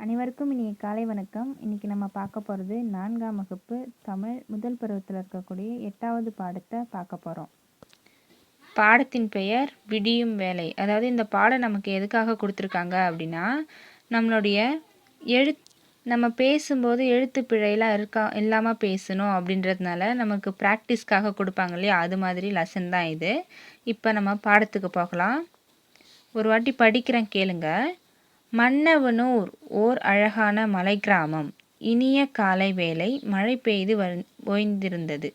அனைவருக்கும் இனிய காலை வணக்கம். இன்னைக்கு நம்ம பார்க்க போகிறது 4ஆம் வகுப்பு தமிழ் முதல் பருவத்தில் இருக்கக்கூடிய 8வது பாடத்தை பார்க்க போகிறோம். பாடத்தின் பெயர் விடியும் வேலை. அதாவது இந்த பாடம் நமக்கு எதுக்காக கொடுத்துருக்காங்க அப்படின்னா, நம்மளுடைய நம்ம பேசும்போது எழுத்து பிழையெல்லாம் இல்லாமல் பேசணும் அப்படின்றதுனால நமக்கு ப்ராக்டிஸ்க்காக கொடுப்பாங்க இல்லையா, அது மாதிரி லெசன் தான் இது. இப்போ நம்ம பாடத்துக்கு போகலாம். ஒரு வாட்டி படிக்கிறேன், கேளுங்க. மன்னவனூர் ஓர் அழகான மலை கிராமம். இனிய காலை வேளை. மழை பெய்து ஓய்ந்திருந்தது.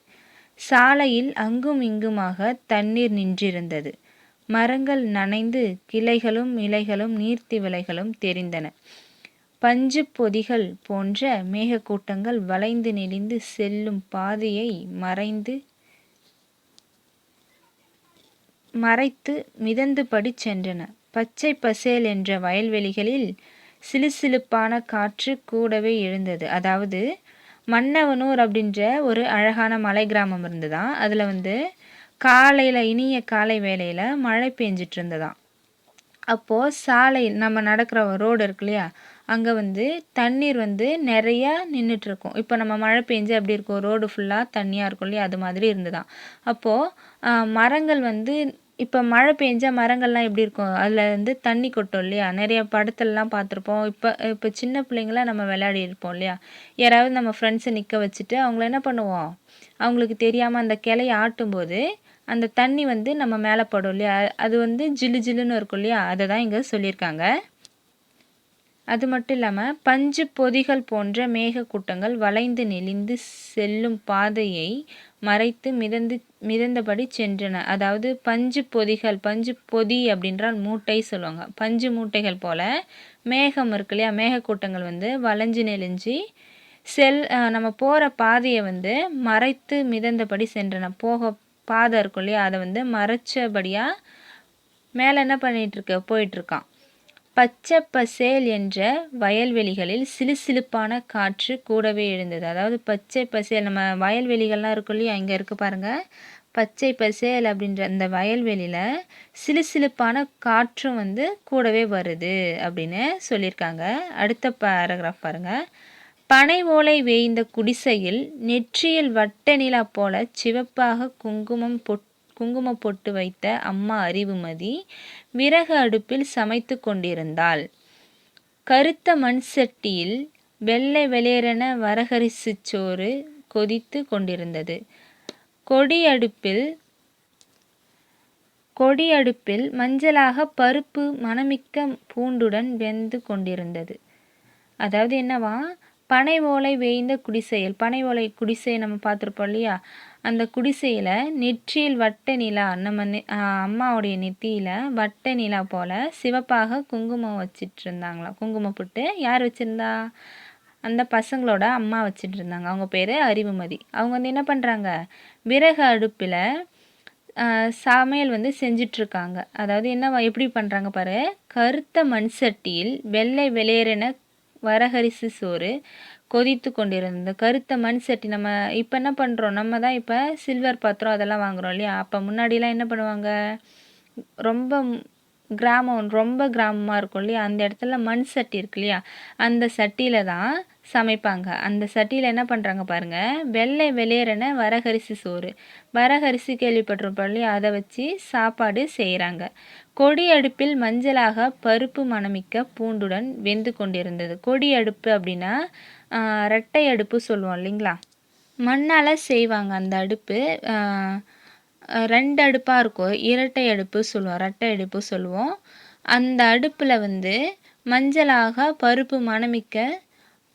சாலையில் அங்கும் இங்குமாக தண்ணீர் நின்றிருந்தது. மரங்கள் நனைந்து கிளைகளும் இலைகளும் நீர்த்திவலைகளும் தெரிந்தன. பஞ்சு பொதிகள் போன்ற மேகக்கூட்டங்கள் வளைந்து நெளிந்து செல்லும் பாதையை மறைத்து மிதந்துபடி சென்றன. பச்சை பசேல் என்ற வயல்வெளிகளில் சிலுசிலுப்பான காற்று கூடவே எழுந்தது. அதாவது மன்னவனூர் அப்படின்ற ஒரு அழகான மலை கிராமம் இருந்ததாம். அதில் காலையில் இனிய காலை வேளையில் மழை பெஞ்சிட்டு இருந்ததாம். அப்போது சாலையில் நம்ம நடக்கிற ரோடு இருக்கு இல்லையா, அங்கே தண்ணீர் நிறையா நின்றுட்டுருக்கும். இப்போ நம்ம மழை பெஞ்சு அப்படி இருக்கும், ரோடு ஃபுல்லாக தண்ணியாக இருக்கும் இல்லையா, அது மாதிரி இருந்ததாம். அப்போது மரங்கள் இப்போ மழை பெஞ்சா மரங்கள்லாம் எப்படி இருக்கும், அதில் தண்ணி கொட்டும் இல்லையா. நிறைய படத்துலலாம் பார்த்துருப்போம். இப்போ சின்ன பிள்ளைங்களாம் நம்ம விளையாடி இருப்போம் இல்லையா. யாராவது நம்ம ஃப்ரெண்ட்ஸை நிற்க வச்சுட்டு அவங்கள என்ன பண்ணுவோம், அவங்களுக்கு தெரியாமல் அந்த கிளையை ஆட்டும்போது அந்த தண்ணி நம்ம மேலே படும் இல்லையா, அது ஜில்லு ஜில்லுன்னு இருக்கும் இல்லையா, அதை தான் இங்கே சொல்லியிருக்காங்க. அது மட்டும் இல்லாமல் பஞ்சு பொதிகள் போன்ற மேகக்கூட்டங்கள் வளைந்து நெளிந்து செல்லும் பாதையை மறைத்து மிதந்தபடி சென்றன. அதாவது பஞ்சு பொதி அப்படின்றால் மூட்டை சொல்லுவாங்க. பஞ்சு மூட்டைகள் போல மேகம் இருக்கு இல்லையா, மேகக்கூட்டங்கள் வளைஞ்சு நெளிஞ்சு நம்ம போகிற பாதையை மறைத்து மிதந்தபடி சென்றன. பாதை இருக்கும் இல்லையா, அதை மறைச்சபடியாக மேலே என்ன போயிட்டுருக்கான். பச்சை பசேல் என்ற வயல்வெளிகளில் சிலுசிலுப்பான காற்று கூடவே எழுந்தது. அதாவது பச்சை பசேல் நம்ம வயல்வெளிகள்லாம் இருக்கும் இல்லையா, இங்கே இருக்குது பாருங்கள். பச்சை பசேல் அப்படின்ற அந்த வயல்வெளியில் சிலுசிலுப்பான காற்றும் கூடவே வருது அப்படின்னு சொல்லியிருக்காங்க. அடுத்த பேராகிராஃப் பாருங்கள். பனை ஓலை வேய்ந்த குடிசையில் நெற்றியில் வட்ட நிலா போல சிவப்பாக குங்கும பொட்டு வைத்த அம்மா அறிவுமதி விறகு அடுப்பில் சமைத்து கொண்டிருந்தாள். கருத்த மண் சட்டியில் வெள்ளை வெளியேறென வரகரிசி சோறு கொதித்து கொண்டிருந்தது. கொடி அடுப்பில் மஞ்சளாக பருப்பு மணமிக்க பூண்டுடன் வெந்து கொண்டிருந்தது. அதாவது என்னவா, பனை ஓலை வேய்ந்த குடிசையில், பனை ஓலை குடிசையை நம்ம பார்த்துருப்போம் இல்லையா, அந்த குடிசையில் நெற்றியில் வட்ட நிலா, நம்ம அம்மாவுடைய நெற்றியில் வட்ட நிலா போல் சிவப்பாக குங்குமம் வச்சிட்டு இருந்தாங்களாம். குங்குமம் போட்டு யார் வச்சுருந்தா, அந்த பசங்களோட அம்மா வச்சுட்டு இருந்தாங்க. அவங்க பேர் அறிவுமதி. அவங்க என்ன பண்ணுறாங்க, விறகு அடுப்பில் சமையல் செஞ்சிட்ருக்காங்க. அதாவது எப்படி பண்ணுறாங்க பாரு. கருத்த மண் சட்டியில் வெள்ளை வெளியேறென வரகரிசி சோறு கொதித்து கொண்டிருந்தது. கருத்த மண் சட்டி, நம்ம இப்போ என்ன பண்ணுறோம், நம்ம தான் இப்போ சில்வர் பாத்திரம் அதெல்லாம் வாங்குகிறோம் இல்லையா. அப்போ முன்னாடிலாம் என்ன பண்ணுவாங்க, ரொம்ப கிராமமாக இருக்கும் இல்லையா, அந்த இடத்துல மண் சட்டி இருக்கு இல்லையா, அந்த சட்டியில் தான் சமைப்பாங்க. அந்த சட்டியில் என்ன பண்ணுறாங்க பாருங்கள், வெள்ளை வெளியேறன வரகரிசி சோறு, வரகரிசி கேள்விப்பட்டிருப்போம் இல்லையா, அதை வச்சு சாப்பாடு செய்கிறாங்க. கொடி அடுப்பில் மஞ்சளாக பருப்பு மணமிக்க பூண்டுடன் வெந்து கொண்டிருந்தது. கொடி அடுப்பு அப்படின்னா ரெட்டை அடுப்பு சொல்லுவோம் இல்லைங்களா, மண்ணால் செய்வாங்க அந்த அடுப்பு. 2 அடுப்பாக இருக்கும், இரட்டை அடுப்பு சொல்லுவோம், ரெட்டை அடுப்பு சொல்லுவோம். அந்த அடுப்பில் மஞ்சளாக பருப்பு மணமிக்க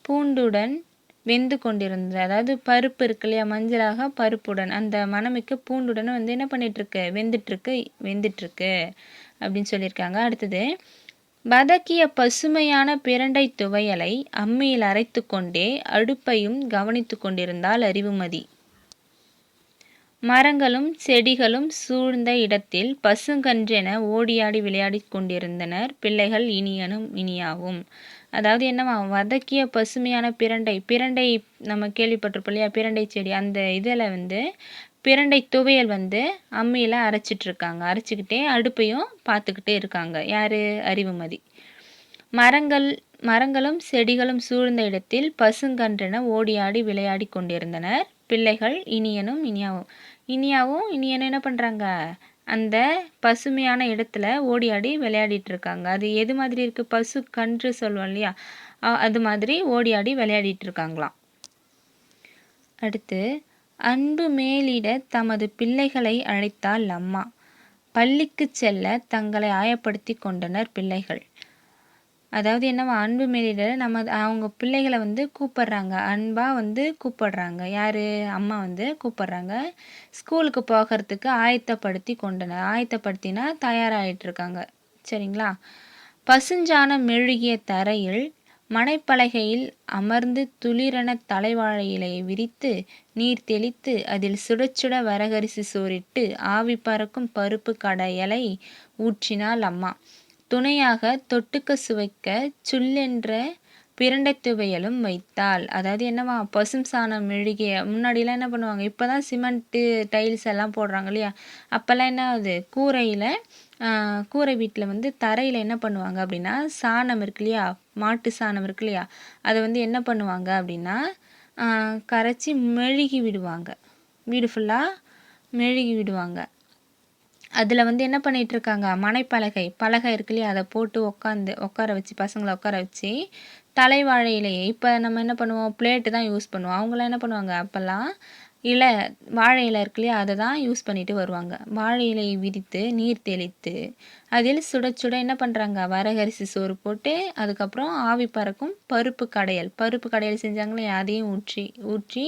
பூண்டுடன் வெந்து கொண்டிருந்தது. அதாவது பருப்பு இருக்கு இல்லையா, மஞ்சளாக பருப்புடன் அந்த மணமிக்க பூண்டுடன் என்ன பண்ணிகிட்ருக்கு, வெந்துட்டுருக்கு அப்படின்னு சொல்லியிருக்காங்க. அடுத்தது, வதக்கிய பசுமையான பிரண்டை துவையலை அம்மியில் அரைத்து கொண்டே அடுப்பையும் கவனித்து கொண்டிருந்தாள் அறிவுமதி. மரங்களும் செடிகளும் சூழ்ந்த இடத்தில் பசுங்கன்றென ஓடியாடி விளையாடி கொண்டிருந்தனர் பிள்ளைகள் இனியனும் இனியாவும். அதாவது என்னவா, வதக்கிய பசுமையான பிரண்டை நம்ம கேள்விப்பட்டிருப்போம் இல்லையா, பிரண்டை செடி, அந்த இதில் பிரண்டை துவையல் அம்மியில் அரைச்சிட்ருக்காங்க. அரைச்சிக்கிட்டே அடுப்பையும் பார்த்துக்கிட்டே இருக்காங்க. யார், அறிவுமதி. மரங்களும் செடிகளும் சூழ்ந்த இடத்தில் பசுங்கன்றென ஓடியாடி விளையாடி கொண்டிருந்தனர் பிள்ளைகள் இனியனும் இனியாவும். இனியாவும் இனியனும் என்ன பண்ணுறாங்க, அந்த பசுமையான இடத்துல ஓடியாடி விளையாடிட்டு இருக்காங்க. அது எது மாதிரி இருக்குது, பசு கன்று சொல்லுவோம் இல்லையா, அது மாதிரி ஓடியாடி விளையாடிட்டு இருக்காங்களாம். அடுத்து, அன்பு மேலிட தமது பிள்ளைகளை அழைத்தாள் அம்மா. பள்ளிக்கு செல்ல தங்களை ஆயப்படுத்தி கொண்டனர் பிள்ளைகள். அதாவது என்னவா, அன்பு மேலிட அவங்க பிள்ளைகளை கூப்பிடுறாங்க, அன்பாக கூப்பிடுறாங்க. யார், அம்மா கூப்பிடுறாங்க. ஸ்கூலுக்கு போகிறதுக்கு ஆயத்தப்படுத்தி கொண்டனர். ஆயத்தப்படுத்தினா தயாராகிட்டுருக்காங்க. சரிங்களா. பசுஞ்சான மெழுகிய தரையில் மனைப்பலகையில் அமர்ந்து துளிரென தலைவாழை இலையை விரித்து நீர் தெளித்து அதில் சுட சுட வரகரிசி சோறிட்டு ஆவி பறக்கும் பருப்பு கடையலை ஊற்றினாள் அம்மா. துணையாக தொட்டுக்க சுவைக்க சுல்லென்ற பிரண்டை துவையலும் வைத்தாள். அதாவது என்னவா, பசும் சாணம் மெழுகிய, முன்னாடிலாம் என்ன பண்ணுவாங்க, இப்போ தான் சிமெண்ட்டு டைல்ஸ் எல்லாம் போடுறாங்க இல்லையா, அப்போல்லாம் என்ன ஆகுது, கூரை வீட்டில் தரையில் என்ன பண்ணுவாங்க அப்படின்னா, சாணம் இருக்கு இல்லையா, மாட்டு சாணம் இருக்கு இல்லையா, அதை என்ன பண்ணுவாங்க அப்படின்னா கரைச்சி மெழுகி விடுவாங்க. வீடு ஃபுல்லாக மெழுகி விடுவாங்க. அதில் என்ன பண்ணிகிட்ருக்காங்க, பலகை இருக்கு இல்லையா, அதை போட்டு உட்கார வச்சு பசங்களை உட்கார வச்சு தலைவாழை இலையை, இப்போ நம்ம என்ன பண்ணுவோம், பிளேட்டு தான் யூஸ் பண்ணுவோம். அவங்களாம் என்ன பண்ணுவாங்க, அப்போல்லாம் வாழை இலை இருக்கு இல்லையா, அதை தான் யூஸ் பண்ணிட்டு வருவாங்க. வாழை இலையை விரித்து நீர் தெளித்து அதில் சுட சுட என்ன பண்ணுறாங்க, வரகரிசி சோறு போட்டு அதுக்கப்புறம் ஆவி பறக்கும் பருப்பு கடையல் செஞ்சாங்களே, அதையும் ஊற்றி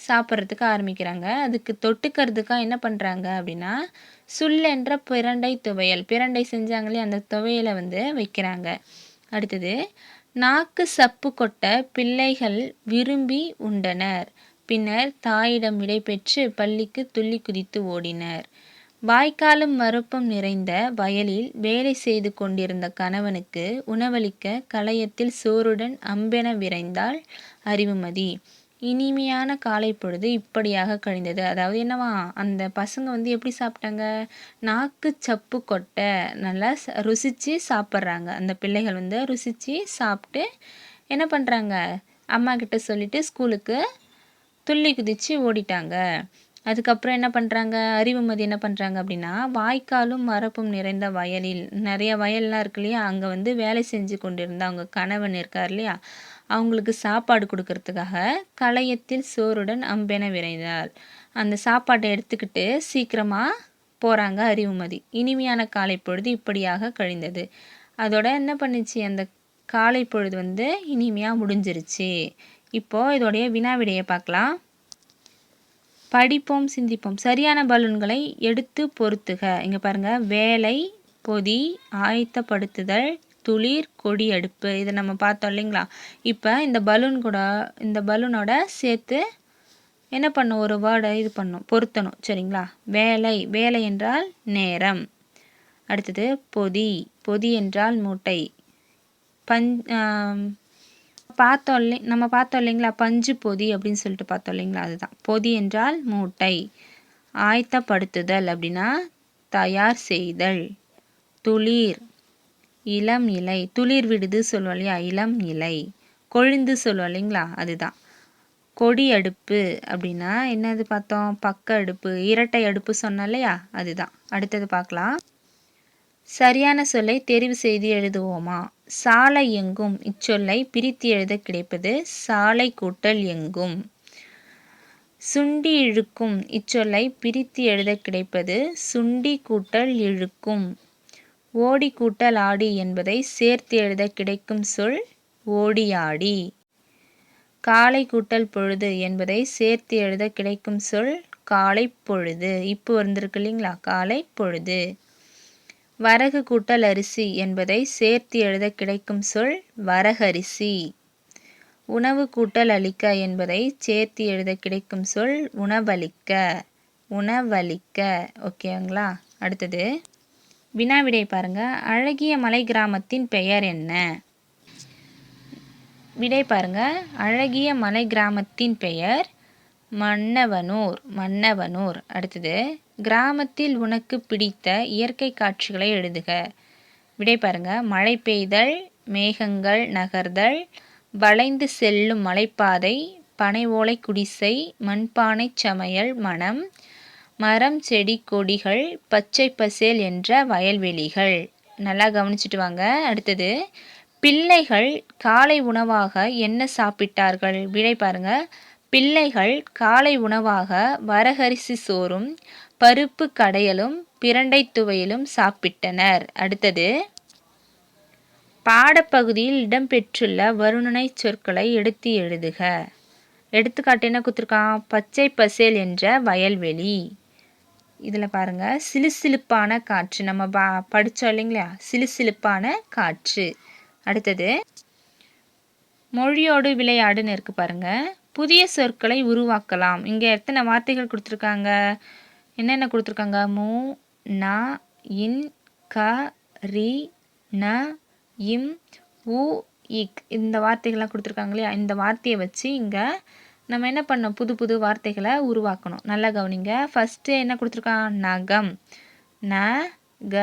சாப்பிட்றதுக்கு ஆரம்பிக்கிறாங்க. அதுக்கு தொட்டுக்கிறதுக்காக என்ன பண்ணுறாங்க அப்படின்னா, சுல்லென்ற பிரண்டை செஞ்சாங்களே, அந்த துவையலை வைக்கிறாங்க. அடுத்தது, நாக்கு சப்பு கொட்ட பிள்ளைகள் விரும்பி உண்டனர். பின்னர் தாயிடம் விடை பெற்று பள்ளிக்கு துள்ளி குதித்து ஓடினர். வாய்க்காலும் மரப்பும் நிறைந்த வயலில் வேலை செய்து கொண்டிருந்த கணவனுக்கு உணவளிக்க களையத்தில் சோறுடன் அம்பென விரைந்தாள் அறிவுமதி. இனிமையான காலை பொழுது இப்படியாக கழிந்தது. அதாவது என்னவா, அந்த பசங்க எப்படி சாப்பிட்டாங்க, நாக்கு சப்பு கொட்ட நல்லா ருசித்து சாப்பிட்றாங்க. அந்த பிள்ளைகள் ருசித்து சாப்பிட்டு என்ன பண்ணுறாங்க, அம்மா கிட்ட சொல்லிட்டு ஸ்கூலுக்கு துள்ளி குதித்து ஓடிட்டாங்க. அதுக்கப்புறம் என்ன பண்ணுறாங்க, அறிவுமதி என்ன பண்ணுறாங்க அப்படின்னா, வாய்க்காலும் மரப்பும் நிறைந்த வயலில், நிறைய வயல்லாம் இருக்கு இல்லையா, அங்கே வேலை செஞ்சு கொண்டிருந்த அவங்க கணவன் இருக்கார் இல்லையா, அவங்களுக்கு சாப்பாடு கொடுக்கறதுக்காக களையத்தில் சோறுடன் அம்பென விரைந்தாள். அந்த சாப்பாட்டை எடுத்துக்கிட்டு சீக்கிரமாக போகிறாங்க அறிவுமதி. இனிமையான காலை பொழுது இப்படியாக கழிந்தது. அதோட என்ன பண்ணிச்சு, அந்த காலை பொழுது இனிமையாக முடிஞ்சிருச்சு. இப்போது இதோடைய வினாவிடையை பார்க்கலாம். படிப்போம் சிந்திப்போம். சரியான பலூன்களை எடுத்து பொருத்துக. இங்கே பாருங்கள், வேலை, பொதி, ஆயத்தப்படுத்துதல், துளிர், கொடி, அடுப்பு. இதை நம்ம பார்த்தோம் இல்லைங்களா. இப்போ இந்த பலூனோட சேர்த்து என்ன பண்ணும், ஒரு வேர்டை பொருத்தணும். சரிங்களா. வேலை என்றால் நேரம். அடுத்தது பொதி என்றால் மூட்டை. நம்ம பார்த்தோம் இல்லைங்களா, பஞ்சு பொதி அப்படின்னு சொல்லிட்டு பார்த்தோம் இல்லைங்களா, அதுதான். பொதி என்றால் மூட்டை. ஆயத்தப்படுத்துதல் அப்படின்னா தயார் செய்தல். துளிர், இளம் இலை, துளிர் விடுது சொல்லுவோம் இல்லையா, இளம் இலை. கொழுந்து சொல்லுவோம் இல்லைங்களா, அதுதான். கொடி அடுப்பு அப்படின்னா என்னது பார்த்தோம், பக்க அடுப்பு, இரட்டை அடுப்பு சொன்னோம் இல்லையா, அதுதான். அடுத்தது பார்க்கலாம். சரியான சொல்லை தெரிவு செய்து எழுதுவோமா. சாலை எங்கும் இச்சொல்லை பிரித்து எழுத கிடைப்பது சாலை கூட்டல் எங்கும். சுண்டி இழுக்கும் இச்சொல்லை பிரித்து எழுத கிடைப்பது சுண்டி கூட்டல் இழுக்கும். ஓடி கூட்டல் ஆடி என்பதை சேர்த்து எழுத கிடைக்கும் சொல் ஓடியாடி. காலை கூட்டல் பொழுது என்பதை சேர்த்து எழுத கிடைக்கும் சொல் காலை பொழுது. இப்போ வந்திருக்கு இல்லைங்களா, காலை பொழுது. வரகு கூட்டல் அரிசி என்பதை சேர்த்து எழுத கிடைக்கும் சொல் வரகரிசி. உணவு கூட்டல் அளிக்க என்பதை சேர்த்து எழுத கிடைக்கும் சொல் உணவளிக்க. ஓகேங்களா. அடுத்தது வினாவிடை பாருங்க. அழகிய மலை கிராமத்தின் பெயர் என்ன? விடை பாருங்க. அழகிய மலை கிராமத்தின் பெயர் மன்னவனூர். அடுத்தது, கிராமத்தில் உனக்கு பிடித்த இயற்கை காட்சிகளை எழுதுக. விடை பாருங்க. மழை பெய்தல், மேகங்கள் நகர்தல், வளைந்து செல்லும் மலைப்பாதை, பனை ஓலை குடிசை, மண்பானை சமையல் மணம், மரம் செடி கொடிகள், பச்சை பசேல் என்ற வயல்வெளிகள். நல்லா கவனிச்சுட்டு வாங்க. அடுத்தது, பிள்ளைகள் காலை உணவாக என்ன சாப்பிட்டார்கள்? விடை பாருங்க. பிள்ளைகள் காலை உணவாக வரகரிசி சோறும் பருப்பு கடையலும் பிரண்டை துவையலும் சாப்பிட்டனர். அடுத்தது, பாடப்பகுதியில் இடம்பெற்றுள்ள வருணனை சொற்களை எடுத்து எழுதுக. எடுத்துக்காட்டு என்ன கொடுத்துருக்கான்? பச்சை பசேல் என்ற வயல்வெளி. இதில் பாருங்க, சிலுசிலுப்பான காற்று. நம்ம படித்தோம் இல்லைங்களா? சிலுசிலுப்பான காற்று. அடுத்தது, மொழியோடு விளையாடுன்னு இருக்கு பாருங்க. புதிய சொற்களை உருவாக்கலாம். இங்கே எத்தனை வார்த்தைகள் கொடுத்துருக்காங்க? என்னென்ன கொடுத்துருக்காங்க? மு, ந, இன், க, ரி, ந, இம், உ, இக். இந்த வார்த்தைகள்லாம் கொடுத்துருக்காங்க இல்லையா? இந்த வார்த்தையை வச்சு இங்கே நம்ம என்ன பண்ணோம்? புது புது வார்த்தைகளை உருவாக்கணும். நல்லா கவனிங்க. ஃபஸ்ட்டு என்ன கொடுத்துருக்கான்? நகம். ந, க,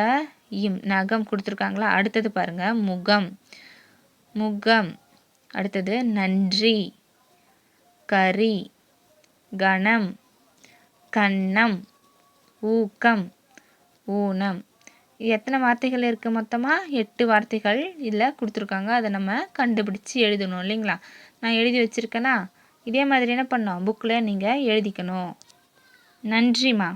இம். நகம் கொடுத்துருக்காங்களா? அடுத்தது பாருங்கள், முகம். முகம். அடுத்தது நன்றி, கரி, கணம், கன்னம், ஊக்கம், ஊனம். எத்தனை வார்த்தைகள் இருக்குது? மொத்தமாக 8 வார்த்தைகள் இதில் கொடுத்துருக்காங்க. அதை நம்ம கண்டுபிடிச்சி எழுதணும் இல்லைங்களா? நான் எழுதி வச்சுருக்கேனா? இதே மாதிரி என்ன பண்ணோம்? புக்கில் நீங்கள் எழுதிக்கணும். நன்றிம்மா.